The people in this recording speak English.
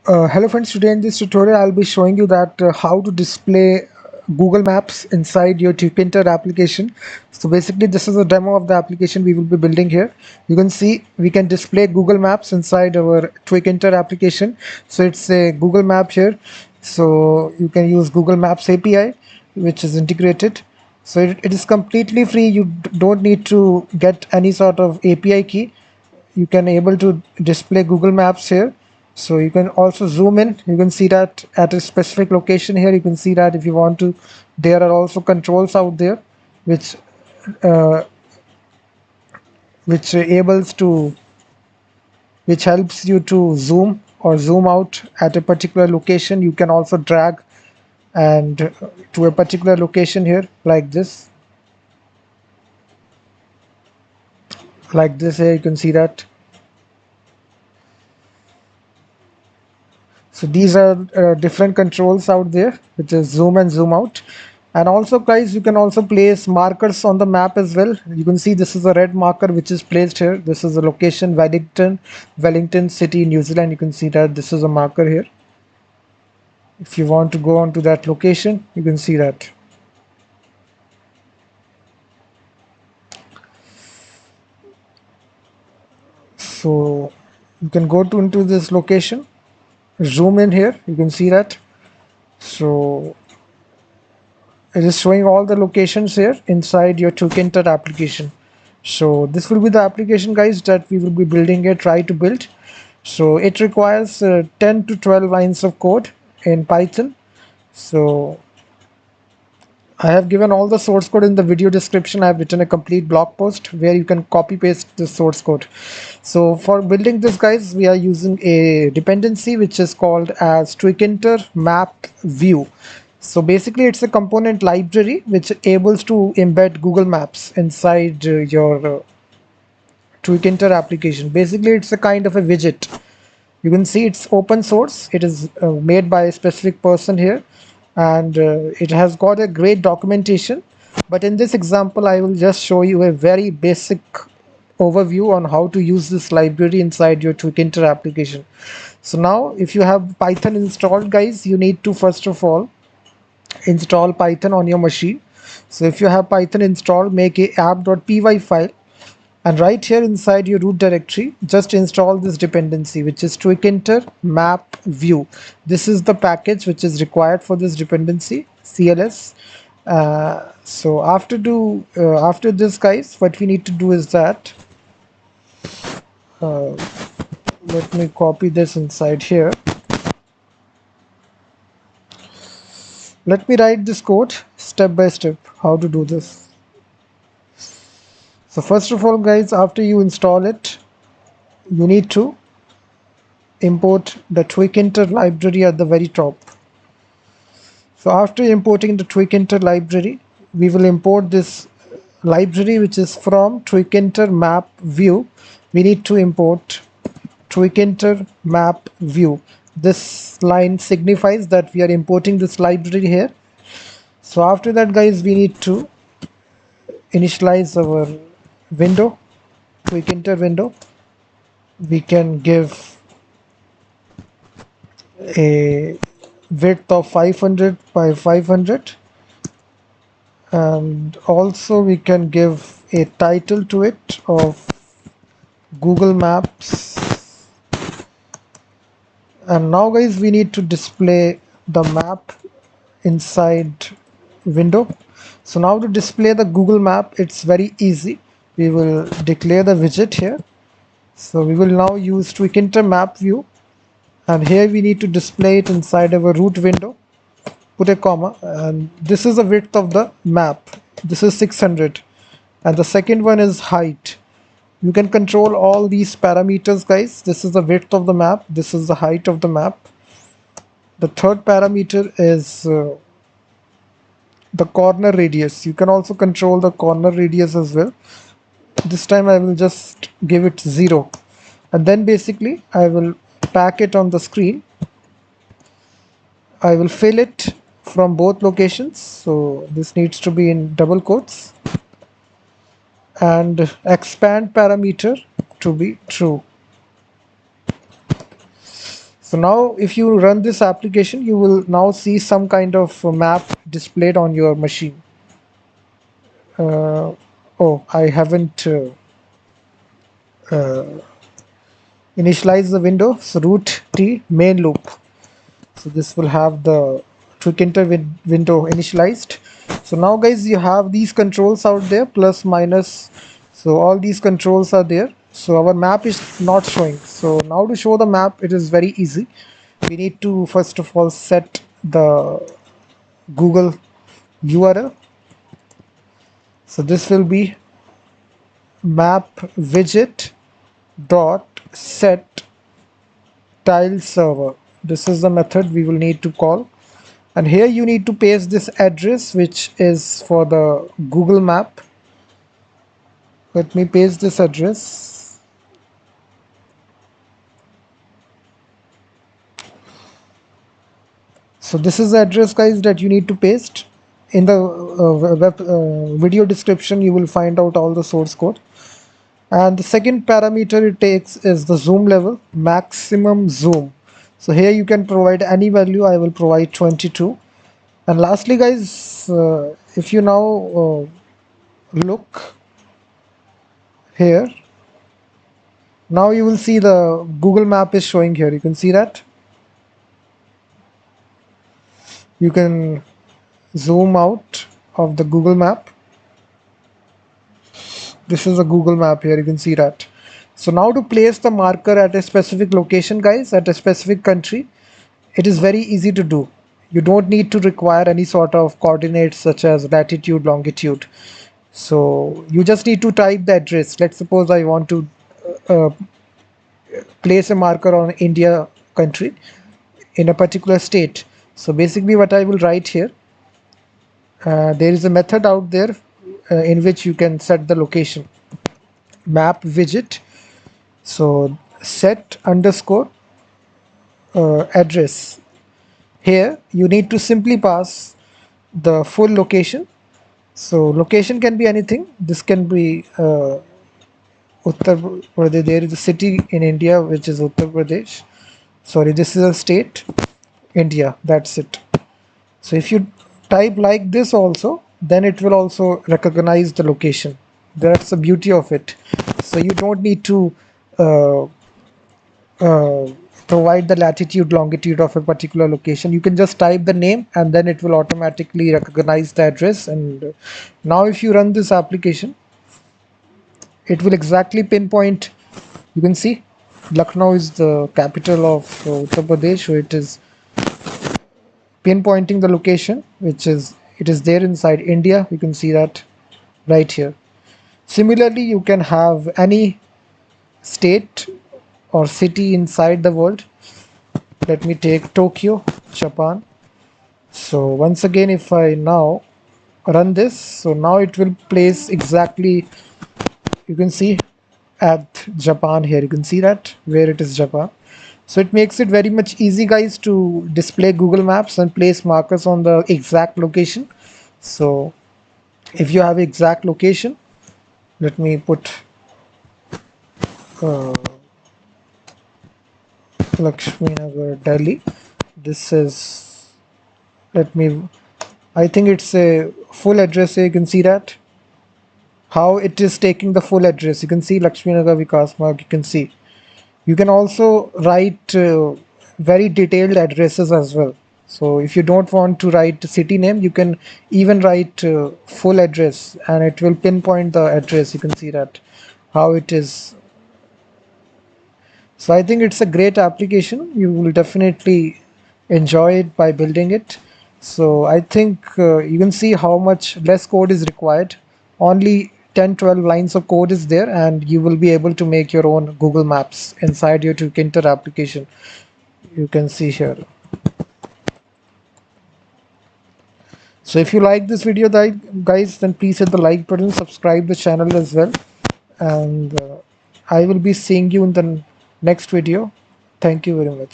Hello friends, today in this tutorial I'll be showing you that how to display Google Maps inside your Tkinter application. So basically this is a demo of the application we will be building here. You can see we can display Google Maps inside our Tkinter application. So it's a Google Map here. So you can use Google Maps API which is integrated. So it is completely free. You don't need to get any sort of API key. You can able to display Google Maps here. So you can also zoom in. You can see that at a specific location here. You can see that if you want to, there are also controls out there which uh, which enables to which helps you to zoom or zoom out at a particular location. You can also drag and to a particular location here like this here. You can see that. So these are different controls out there, which is zoom and zoom out. And also guys, you can also place markers on the map as well. You can see this is a red marker which is placed here. This is the location Wellington City, New Zealand. You can see that this is a marker here. If you want to go on to that location, you can see that. So you can go to into this location, zoom in here. You can see that. So it is showing all the locations here inside your Tkinter application. So this will be the application guys that we will be building here, try to build. So it requires 10 to 12 lines of code in Python. So I have given all the source code in the video description. I have written a complete blog post where you can copy paste the source code. So for building this guys, we are using a dependency which is called as TkinterMapView. So basically it's a component library which enables to embed Google Maps inside your Tkinter application. Basically it's a kind of a widget. You can see it's open source. It is made by a specific person here, and it has got a great documentation. But in this example I will just show you a very basic overview on how to use this library inside your Tkinter application. So now if you have Python installed guys, you need to first of all install Python on your machine. So if you have Python installed, make a app.py file, and right here inside your root directory just install this dependency which is TkinterMapView. This is the package which is required for this dependency, CLS. So after this guys, what we need to do is that uh, let me copy this inside here. Let me write this code step by step how to do this. So first of all guys, after you install it, you need to import the Tkinter library at the very top. So after importing the Tkinter library, we will import this library which is from TkinterMapView. We need to import TkinterMapView. This line signifies that we are importing this library here. So after that guys, we need to initialize our window, Tkinter window. We can give a width of 500 by 500, and also we can give a title to it of Google Maps. And now guys, we need to display the map inside window. So now to display the Google Map, it's very easy. We will declare the widget here. So we will now use TkinterMapView, and here we need to display it inside our root window. Put a comma, and this is the width of the map. This is 600, and the second one is height. You can control all these parameters guys. This is the width of the map, this is the height of the map. The third parameter is the corner radius. You can also control the corner radius as well. This time I will just give it 0, and then basically I will pack it on the screen. I will fill it from both locations, so this needs to be in double quotes, and expand parameter to be true. So now if you run this application, you will now see some kind of map displayed on your machine. Oh, I haven't initialized the window. So root T main loop. So this will have the Tkinter window initialized. So now guys, you have these controls out there, plus minus. So all these controls are there. So our map is not showing. So now to show the map, it is very easy. We need to first of all set the Google URL. So this will be map widget dot set tile server. This is the method we will need to call. And here you need to paste this address, which is for the Google map. Let me paste this address. So this is the address, guys, that you need to paste. In the video description, you will find out all the source code. And the second parameter it takes is the zoom level, maximum zoom. So here you can provide any value. I will provide 22. And lastly, guys, if you now look here, now you will see the Google map is showing here. You can see that. You can zoom out of the Google map. This is a Google map here. You can see that. So now to place the marker at a specific location, guys, at a specific country, it is very easy to do. You don't need to require any sort of coordinates such as latitude, longitude. So you just need to type the address. Let's suppose I want to uh, place a marker on India country in a particular state. So basically what I will write here, there is a method out there in which you can set the location. Map widget. So set underscore address. Here you need to simply pass the full location. So location can be anything. This can be Uttar Pradesh. There is a city in India which is Uttar Pradesh. Sorry, this is a state, India. That's it. So if you type like this also, then it will also recognize the location. That's the beauty of it. So you don't need to uh, uh, provide the latitude, longitude of a particular location. You can just type the name and then it will automatically recognize the address. And now if you run this application, it will exactly pinpoint. You can see Lucknow is the capital of Uttar Pradesh, so it is pinpointing the location, which is it is there inside India. You can see that right here. Similarly, you can have any state or city inside the world. Let me take Tokyo, Japan. So once again, if I now run this, so now it will place exactly, you can see at Japan here. You can see that where it is Japan. So it makes it very much easy, guys, to display Google Maps and place markers on the exact location. So if you have exact location, let me put uh, Lakshmi Nagar, Delhi. This is, let me, I think it's a full address here. You can see that how it is taking the full address. You can see Lakshmi Nagar Vikas Marg. You can see. You can also write very detailed addresses as well. So if you don't want to write city name, you can even write full address and it will pinpoint the address. You can see that how it is. So I think it's a great application. You will definitely enjoy it by building it. So I think you can see how much less code is required. Only 10-12 lines of code is there and you will be able to make your own Google Maps inside your Tkinter application. You can see here. So if you like this video, guys, then please hit the like button, subscribe the channel as well, and I will be seeing you in the next video. Thank you very much.